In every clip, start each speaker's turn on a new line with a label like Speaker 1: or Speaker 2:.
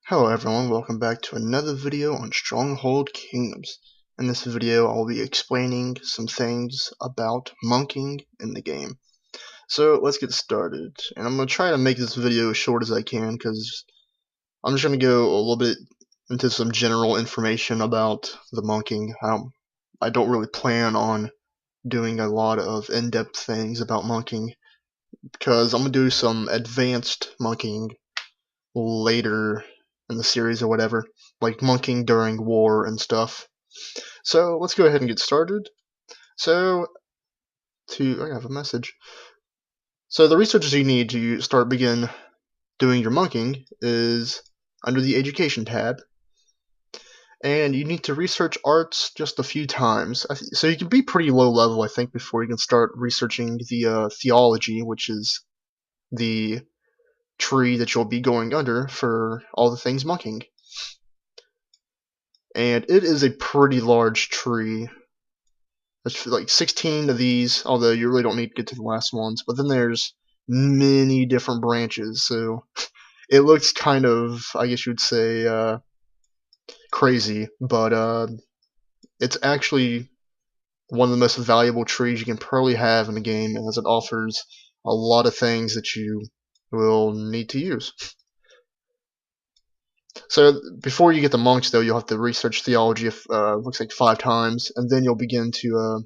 Speaker 1: Hello everyone, welcome back to another video on Stronghold Kingdoms. In this video I'll be explaining some things about monking in the game. So let's get started, and I'm going to try to make this video as short as I can because I'm just going to go a little bit into some general information about the monking. I don't really plan on doing a lot of in-depth things about monking because I'm going to do some advanced monking later in the series or whatever, like monking during war and stuff. So let's go ahead and get started. I have a message. So the resources you need to begin doing your monking is under the Education tab, and you need to research arts just a few times. So you can be pretty low level, I think, before you can start researching the theology, which is the tree that you'll be going under for all the things monking. And it is a pretty large tree. There's like 16 of these, although you really don't need to get to the last ones. But then there's many different branches, so it looks kind of, I guess you'd say, crazy. But it's actually one of the most valuable trees you can probably have in the game, as it offers a lot of things that you will need to use. So before you get the monks, though, you'll have to research theology. Looks like 5 times, and then you'll begin to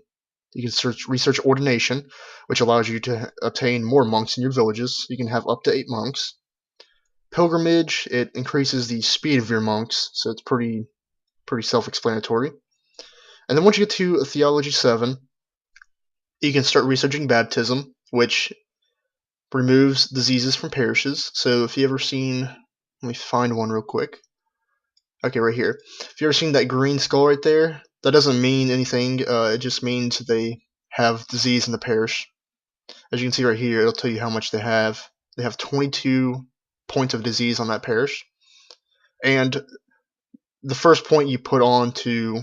Speaker 1: you can research ordination, which allows you to obtain more monks in your villages. You can have up to 8 monks. Pilgrimage, it increases the speed of your monks, so it's pretty self-explanatory. And then once you get to theology 7, you can start researching baptism, which removes diseases from parishes. So if you ever seen, let me find one real quick. Okay, right here. If you ever seen that green skull right there, that doesn't mean anything. It just means they have disease in the parish. As you can see right here, it'll tell you how much they have. They have 22 points of disease on that parish. And the first point you put on to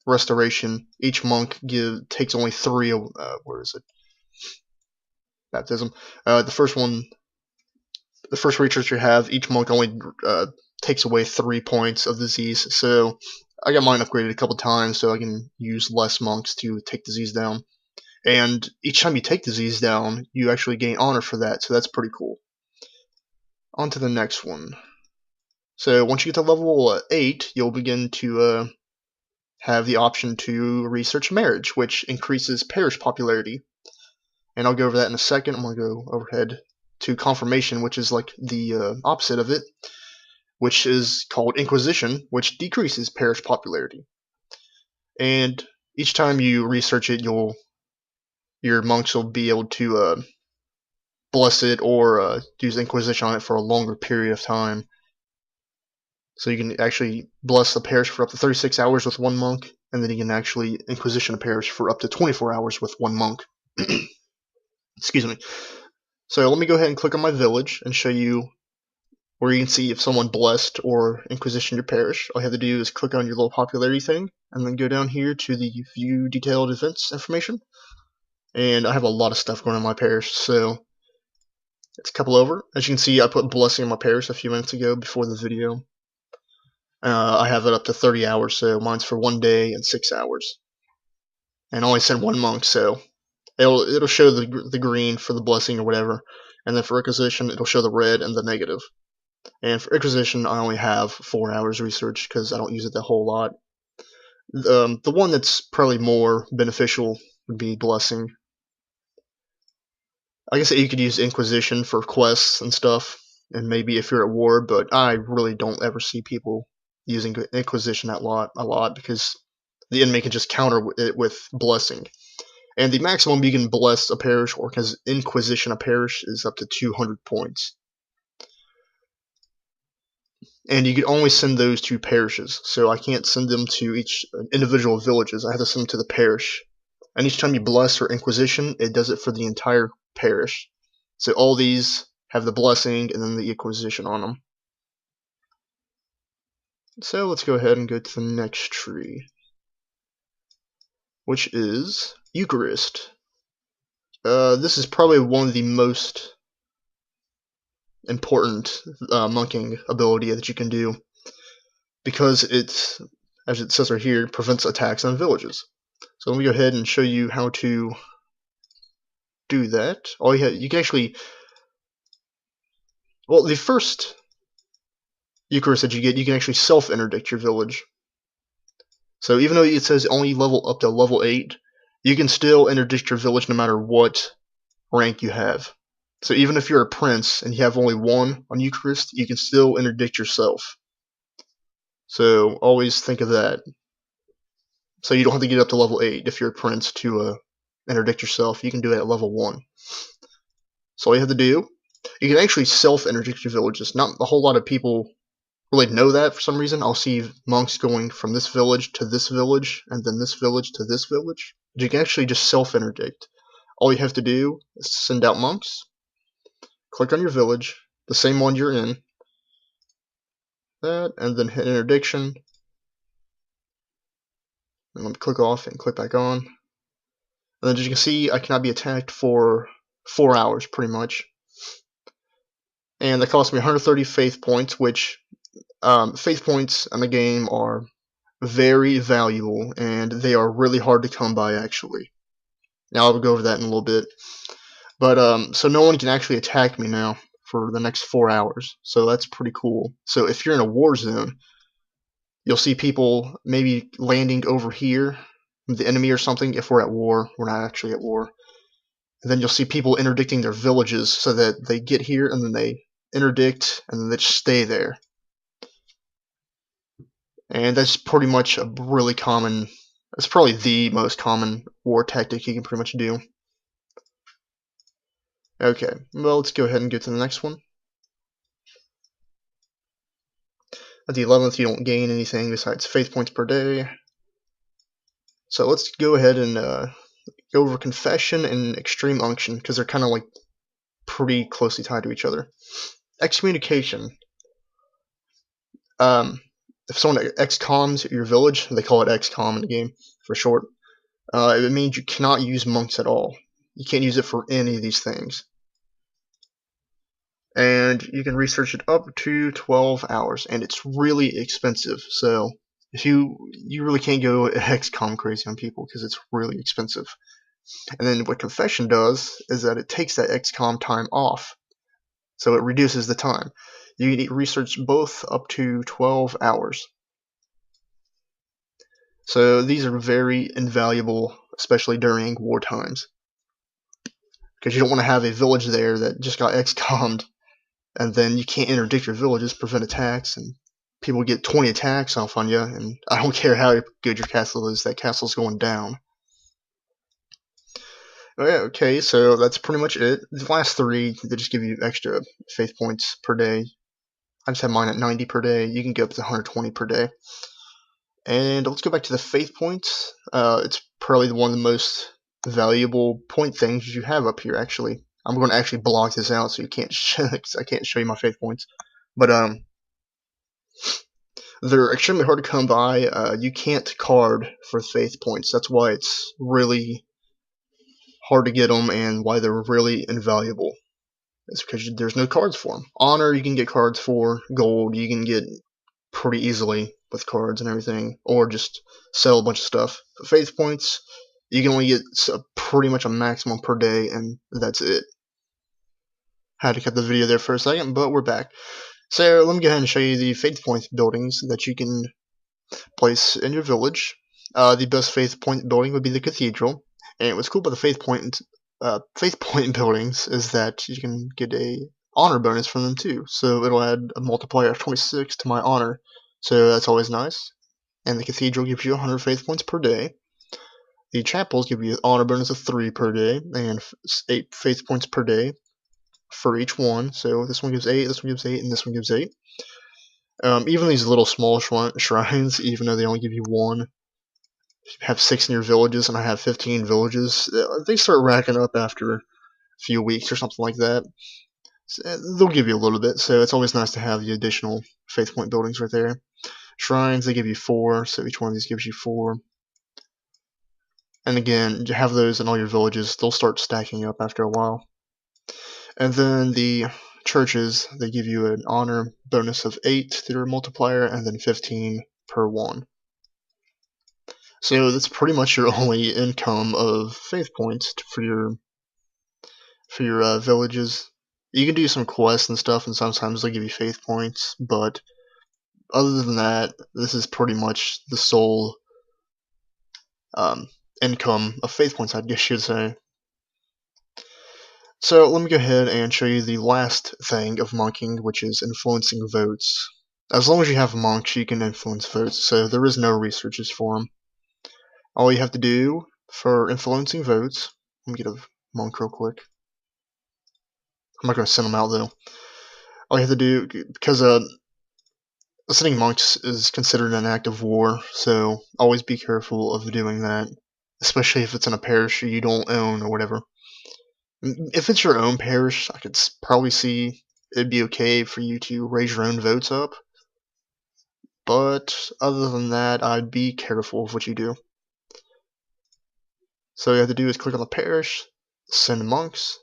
Speaker 1: restoration, each monk takes only 3. Where is it? Baptism. The first research you have, each monk only takes away 3 points of disease. So I got mine upgraded a couple times so I can use less monks to take disease down. And each time you take disease down, you actually gain honor for that, so that's pretty cool. On to the next one. So once you get to level 8, you'll begin to have the option to research marriage, which increases parish popularity. And I'll go over that in a second. I'm going to go overhead to confirmation, which is like the opposite of it, which is called inquisition, which decreases parish popularity. And each time you research it, your monks will be able to bless it or use inquisition on it for a longer period of time. So you can actually bless the parish for up to 36 hours with 1 monk, and then you can actually inquisition a parish for up to 24 hours with 1 monk. Excuse me. So let me go ahead and click on my village and show you where you can see if someone blessed or inquisitioned your parish. All you have to do is click on your little popularity thing, and then go down here to the view detailed events information. And I have a lot of stuff going on in my parish, so let's couple over. As you can see, I put blessing in my parish a few minutes ago before the video. I have it up to 30 hours, so mine's for 1 day and 6 hours. And I only send 1 monk, so it'll show the green for the blessing or whatever. And then for inquisition, it'll show the red and the negative. And for inquisition, I only have 4 hours research because I don't use it that whole lot. The one that's probably more beneficial would be blessing. I guess that you could use inquisition for quests and stuff, and maybe if you're at war, but I really don't ever see people using inquisition a lot because the enemy can just counter it with blessing. And the maximum you can bless a parish or inquisition a parish is up to 200 points. And you can only send those to parishes, so I can't send them to each individual villages. I have to send them to the parish. And each time you bless or inquisition, it does it for the entire parish. So all these have the blessing and then the inquisition on them. So let's go ahead and go to the next tree, which is Eucharist. This is probably one of the most important monking ability that you can do, because it's, as it says right here, prevents attacks on villages. So let me go ahead and show you how to do that. You can actually, well, the first Eucharist that you get, you can actually self-interdict your village. So even though it says only level up to level 8, you can still interdict your village no matter what rank you have. So even if you're a prince and you have only 1 on Eucharist, you can still interdict yourself. So always think of that. So you don't have to get up to level 8 if you're a prince to interdict yourself. You can do it at level 1. So all you have to do, you can actually self-interdict your villages. Not a whole lot of people really know that for some reason. I'll see monks going from this village to this village, and then this village to this village. But you can actually just self-interdict. All you have to do is send out monks, click on your village, the same one you're in, that, and then hit interdiction. And let me click off and click back on. And then as you can see, I cannot be attacked for 4 hours, pretty much. And that cost me 130 faith points, which faith points in the game are very valuable, and they are really hard to come by, actually. Now I'll go over that in a little bit. But so no one can actually attack me now for the next 4 hours, so that's pretty cool. So if you're in a war zone, you'll see people maybe landing over here, the enemy or something. If we're at war, we're not actually at war. And then you'll see people interdicting their villages so that they get here and then they interdict and then they just stay there. And that's pretty much a really common, it's probably the most common war tactic you can pretty much do. Okay, well, let's go ahead and get to the next one. At the 11th, you don't gain anything besides faith points per day. So let's go ahead and go over confession and extreme unction, because they're kind of like pretty closely tied to each other. Excommunication. If someone excomms your village, they call it excom in the game for short, it means you cannot use monks at all. You can't use it for any of these things. And you can research it up to 12 hours, and it's really expensive. So if you really can't go XCOM crazy on people because it's really expensive. And then what confession does is that it takes that XCOM time off, so it reduces the time. You can research both up to 12 hours. So these are very invaluable, especially during war times, because you don't want to have a village there that just got XCOM'd, and then you can't interdict your villages, prevent attacks, and people get 20 attacks off on you, and I don't care how good your castle is, that castle's going down. Okay, so that's pretty much it. The last 3, they just give you extra faith points per day. I just have mine at 90 per day. You can get up to 120 per day. And let's go back to the faith points. It's probably one of the most valuable point things you have up here, actually. I'm going to actually block this out so you can't I can't show you my faith points. But they're extremely hard to come by. You can't card for faith points. That's why it's really hard to get them and why they're really invaluable. It's because there's no cards for them. Honor, you can get cards for. Gold, you can get pretty easily with cards and everything, or just sell a bunch of stuff. For faith points, you can only get pretty much a maximum per day, and that's it. Had to cut the video there for a second, but we're back. So let me go ahead and show you the faith point buildings that you can place in your village. The best faith point building would be the cathedral, and what's cool about the faith point buildings is that you can get a honor bonus from them too. So it'll add a multiplier of 26 to my honor, so that's always nice. And the cathedral gives you 100 faith points per day. The chapels give you an honor bonus of 3 per day and 8 faith points per day for each one. So this one gives 8, this one gives 8, and this one gives 8. Even these little small shrines, even though they only give you 1, have 6 in your villages, and I have 15 villages, they start racking up after a few weeks or something like that. So they'll give you a little bit, so it's always nice to have the additional faith point buildings right there. Shrines, they give you 4, so each one of these gives you 4. And again, you have those in all your villages, they'll start stacking up after a while. And then the churches, they give you an honor bonus of 8 to their multiplier, and then 15 per 1. So that's pretty much your only income of faith points for your villages. You can do some quests and stuff, and sometimes they'll give you faith points, but other than that, this is pretty much the sole income of faith points, I guess you'd say. So let me go ahead and show you the last thing of monking, which is influencing votes. As long as you have monks, you can influence votes, so there is no researches for them. All you have to do for influencing votes, let me get a monk real quick. I'm not going to send them out though. All you have to do, because sending monks is considered an act of war, so always be careful of doing that, especially if it's in a parish you don't own or whatever. If it's your own parish, I could probably see it'd be okay for you to raise your own votes up, but other than that, I'd be careful of what you do. So all you have to do is click on the parish, send monks,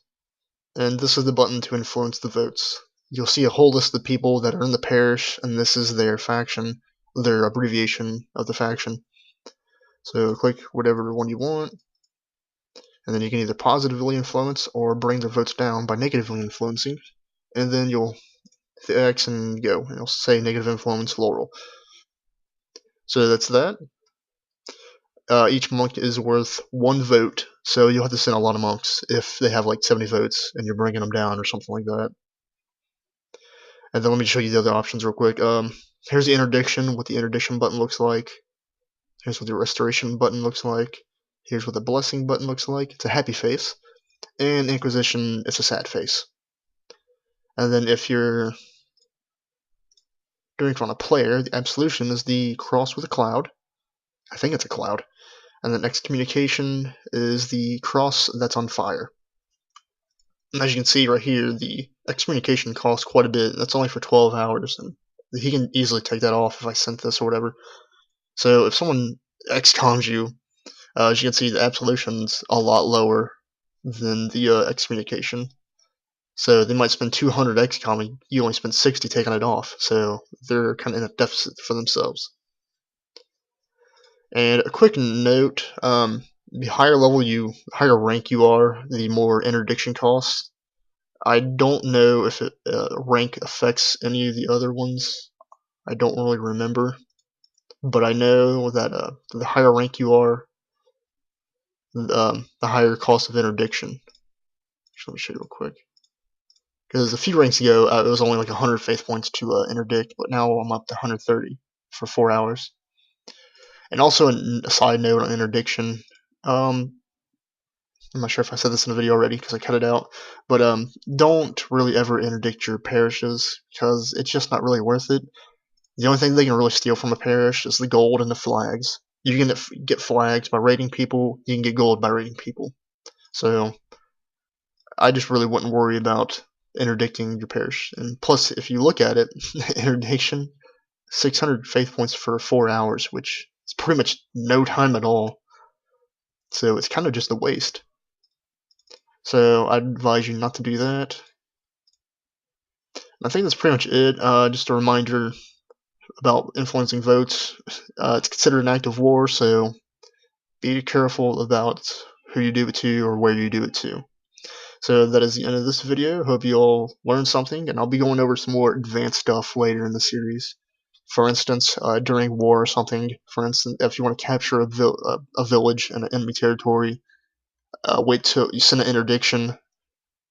Speaker 1: and this is the button to influence the votes. You'll see a whole list of people that are in the parish, and this is their faction, their abbreviation of the faction. So click whatever one you want, and then you can either positively influence or bring their votes down by negatively influencing, and then you'll hit the X and go, and it'll say negative influence Laurel. So that's that. Each monk is worth 1 vote, so you'll have to send a lot of monks if they have like 70 votes and you're bringing them down or something like that. And then let me show you the other options real quick. Here's the interdiction, what the interdiction button looks like. Here's what the restoration button looks like. Here's what the blessing button looks like. It's a happy face. And inquisition, it's a sad face. And then if you're doing it on a player, the absolution is the cross with a cloud. I think it's a cloud. And the excommunication is the cross that's on fire. And as you can see right here, the excommunication costs quite a bit. That's only for 12 hours, and he can easily take that off if I sent this or whatever. So if someone excoms you, as you can see, the absolution's a lot lower than the excommunication. So they might spend 200 excomming, you only spend 60 taking it off. So they're kind of in a deficit for themselves. And a quick note, the higher rank you are, the more interdiction costs. I don't know if rank affects any of the other ones. I don't really remember, but I know that the higher rank you are, the higher cost of interdiction. Let me show you real quick. Because a few ranks ago, it was only like 100 faith points to interdict, but now I'm up to 130 for 4 hours. And also a side note on interdiction, I'm not sure if I said this in the video already because I cut it out, but don't really ever interdict your parishes because it's just not really worth it. The only thing they can really steal from a parish is the gold and the flags. You can get flags by raiding people, you can get gold by raiding people. So I just really wouldn't worry about interdicting your parish. And plus, if you look at it, interdiction, 600 faith points for 4 hours, which is pretty much no time at all. So it's kind of just a waste. So I'd advise you not to do that. I think that's pretty much it. Just a reminder about influencing votes. It's considered an act of war, so be careful about who you do it to or where you do it to. So that is the end of this video. Hope you all learned something, and I'll be going over some more advanced stuff later in the series. For instance, during war or something, for instance, if you want to capture a village in an enemy territory, wait till you send an interdiction.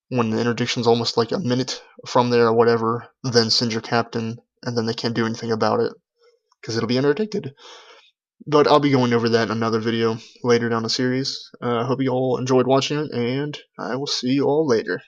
Speaker 1: When the interdiction's almost like a minute from there or whatever, then send your captain, and then they can't do anything about it, because it'll be interdicted. But I'll be going over that in another video later down the series. I hope you all enjoyed watching it, and I will see you all later.